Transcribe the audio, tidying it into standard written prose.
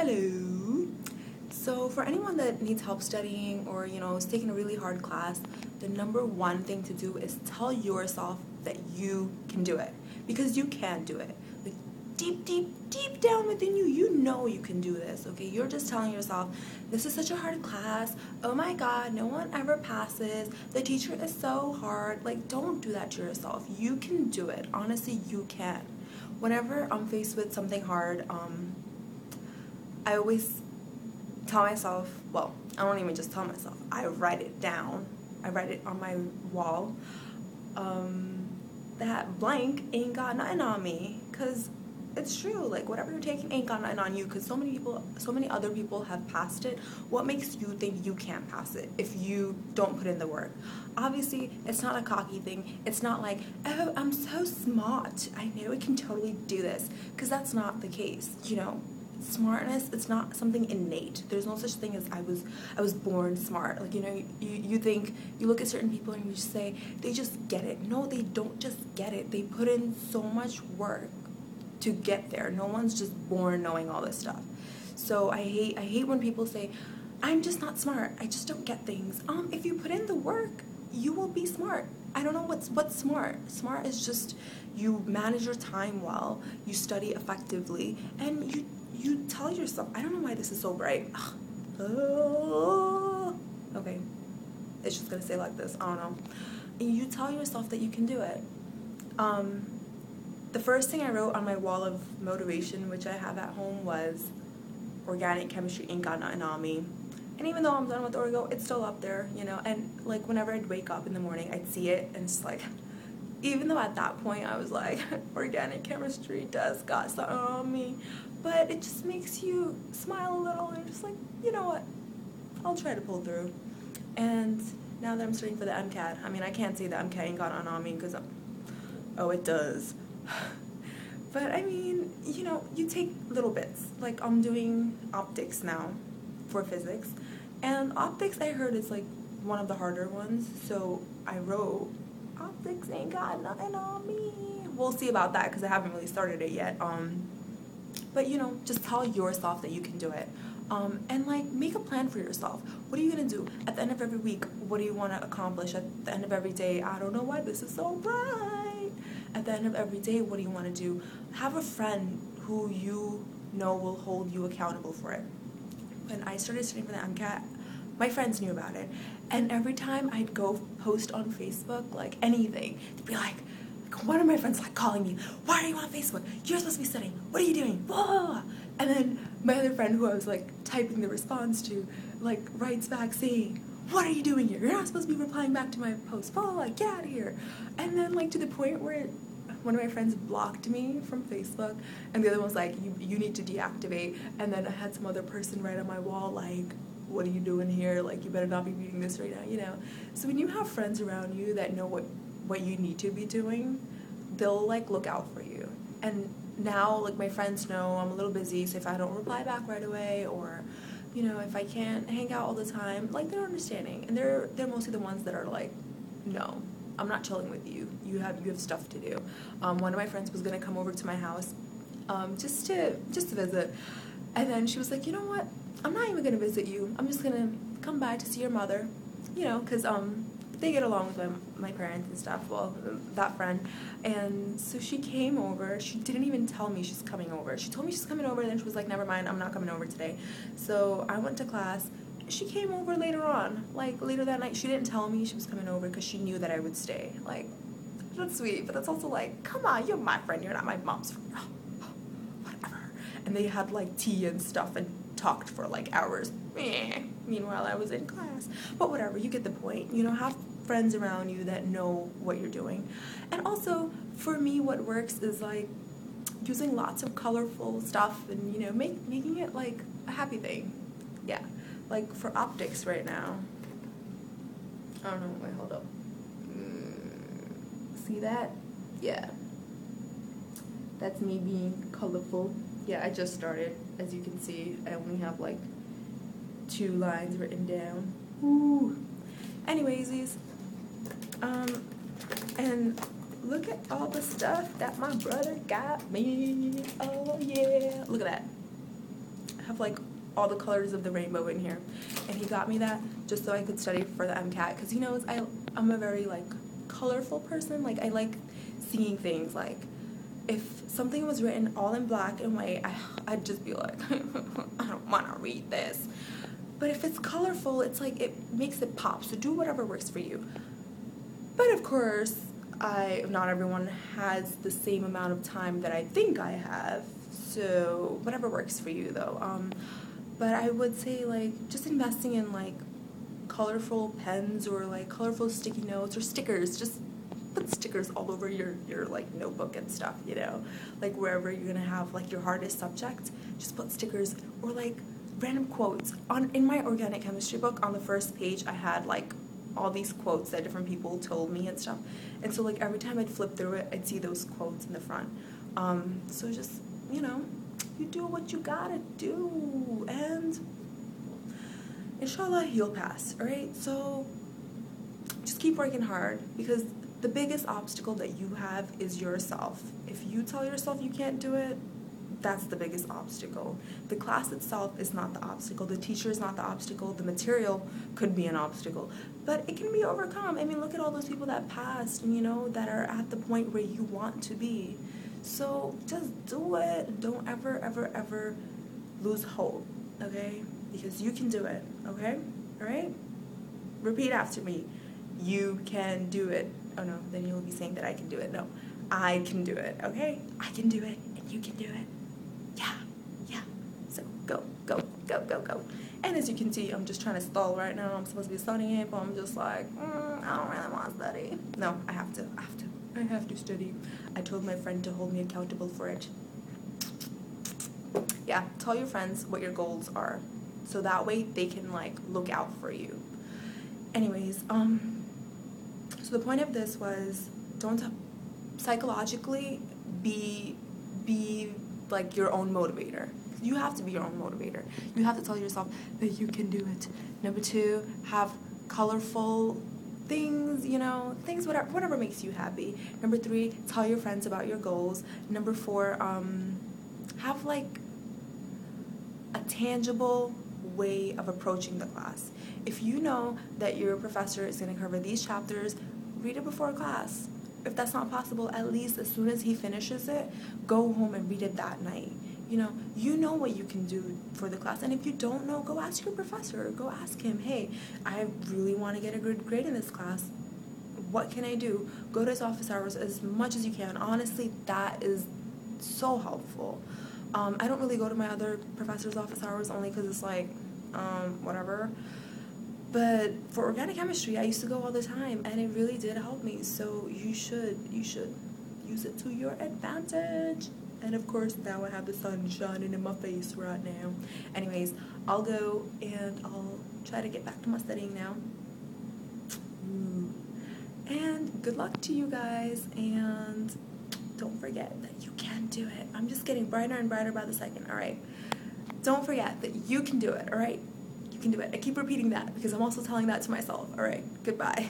Hello. So for anyone that needs help studying or is taking a really hard class, the number one thing to do is tell yourself that you can do it, because you can do it. Like deep down within you, you know you can do this. Okay, you're just telling yourself, this is such a hard class. Oh my God, no one ever passes. The teacher is so hard. Like, don't do that to yourself. You can do it. Honestly, you can. Whenever I'm faced with something hard, I always tell myself, well, I don't even just tell myself, I write it down. I write it on my wall. That blank ain't got nothing on me, because it's true. Like, whatever you're taking ain't got nothing on you, because so many other people have passed it. What makes you think you can't pass it if you don't put in the work? Obviously, it's not a cocky thing. It's not like, oh, I'm so smart, I know I can totally do this, because that's not the case. Smartness, it's not something innate. There's no such thing as I was born smart. Like, you think, you look at certain people and you just say they just get it. No, they don't just get it. They put in so much work to get there. No one's just born knowing all this stuff. So I hate when people say, I'm just not smart, I just don't get things. If you put in the work, you will be smart. I don't know what's smart. Smart is just you manage your time well, you study effectively, and you tell yourself, I don't know why this is so bright. Okay, it's just gonna stay like this, I don't know. And you tell yourself that you can do it. The first thing I wrote on my wall of motivation, which I have at home, was organic chemistry ain't got nothing on me. And even though I'm done with Orgo, it's still up there, and like whenever I'd wake up in the morning, I'd see it, and it's like, even though at that point I was like, organic chemistry does got something on me, but it just makes you smile a little, and you're just like, you know what, I'll try to pull through. And now that I'm studying for the MCAT, I mean, I can't say the MCAT ain't got nothing on me, because, oh, it does. But I mean, you take little bits. Like, I'm doing optics now for physics, and optics, I heard, is like one of the harder ones, so I wrote, optics ain't got nothing on me. We'll see about that, because I haven't really started it yet. But just tell yourself that you can do it. And like, make a plan for yourself. What are you gonna do at the end of every week? What do you want to accomplish at the end of every day? I don't know why this is so bright. At the end of every day, what do you want to do? Have a friend who you know will hold you accountable for it. When I started studying for the MCAT, my friends knew about it, and every time I'd go post on Facebook, like anything, they'd be like, one of my friends like calling me, why are you on Facebook? You're supposed to be studying. What are you doing? Blah. And then my other friend, who I was like typing the response to, like writes back saying, what are you doing here? You're not supposed to be replying back to my post. Blah, like, get out of here. And then like to the point where one of my friends blocked me from Facebook, and the other one was like, you need to deactivate. And then I had some other person write on my wall like, what are you doing here? Like, you better not be reading this right now, So when you have friends around you that know what you need to be doing, they'll like look out for you. And now, like, my friends know I'm a little busy, so if I don't reply back right away, or if I can't hang out all the time, like, they're understanding. And they're mostly the ones that are like, no, I'm not chilling with you. You have stuff to do. One of my friends was gonna come over to my house just to visit, and then she was like, you know what, I'm not even gonna visit you, I'm just gonna come by to see your mother, because they get along with my parents and stuff, well, that friend. And so she came over. She didn't even tell me she's coming over. She told me she's coming over, and then she was like, never mind, I'm not coming over today. So I went to class. She came over later on, like later that night. She didn't tell me she was coming over because she knew that I would stay. Like, that's sweet, but that's also like, come on, you're my friend, you're not my mom's friend. Whatever. And they had like tea and stuff and talked for like hours. Meanwhile, I was in class. But whatever, you get the point. Have friends around you that know what you're doing. And also, for me, what works is like using lots of colorful stuff and making it like a happy thing. Yeah, like for optics right now, I don't know, wait, hold up, see that? Yeah, that's me being colorful. Yeah, I just started. As you can see, I only have like 2 lines written down. Ooh. Anyways, and look at all the stuff that my brother got me. Oh yeah, look at that. have like all the colors of the rainbow in here. And he got me that just so I could study for the MCAT, because he knows I'm a very like colorful person. Like I like seeing things. Like if something was written all in black and white, I'd just be like I don't want to read this. But if it's colorful, it's like it makes it pop. So do whatever works for you. But of course, not everyone has the same amount of time that I think I have. So whatever works for you though. But I would say like just investing in like colorful pens or like colorful sticky notes or stickers. Just put stickers all over your like notebook and stuff, you know, like wherever you're gonna have like your hardest subject, just put stickers or like random quotes. In my organic chemistry book, on the first page I had like all these quotes that different people told me and stuff, and so like every time I'd flip through it, I'd see those quotes in the front. So just, you know, you do what you gotta do, and inshallah you'll pass. All right, so just keep working hard, because the biggest obstacle that you have is yourself. If you tell yourself you can't do it, that's the biggest obstacle. The class itself is not the obstacle. The teacher is not the obstacle. The material could be an obstacle, but it can be overcome. I mean, look at all those people that passed, you know, that are at the point where you want to be. So just do it. Don't ever, ever, ever lose hope, okay? Because you can do it, okay? All right? Repeat after me. You can do it. Oh no, then you'll be saying that I can do it. No, I can do it, okay? I can do it, and you can do it. Yeah. So go. And as you can see, I'm just trying to stall right now. I'm supposed to be studying it, but I'm just like, I don't really want to study. No, I have to study. I told my friend to hold me accountable for it. Yeah, tell your friends what your goals are, so that way they can like look out for you. Anyways, so the point of this was, don't psychologically be like your own motivator. You have to be your own motivator. You have to tell yourself that you can do it. Number 2, have colorful things, you know, things, whatever makes you happy. Number 3, tell your friends about your goals. Number 4, have like a tangible way of approaching the class. If you know that your professor is going to cover these chapters, read it before class. If that's not possible, at least as soon as he finishes it, go home and read it that night. You know what you can do for the class. And if you don't know, go ask your professor. Go ask him, hey, I really want to get a good grade in this class. What can I do? Go to his office hours as much as you can. Honestly, that is so helpful. I don't really go to my other professor's office hours only because it's like, whatever. But for organic chemistry, I used to go all the time, and it really did help me. So you should use it to your advantage. And of course, now I have the sun shining in my face right now. Anyways, I'll go and I'll try to get back to my studying now. And good luck to you guys, and don't forget that you can do it. I'm just getting brighter and brighter by the second, all right? Don't forget that you can do it, all right? You can do it. I keep repeating that because I'm also telling that to myself, all right? Goodbye.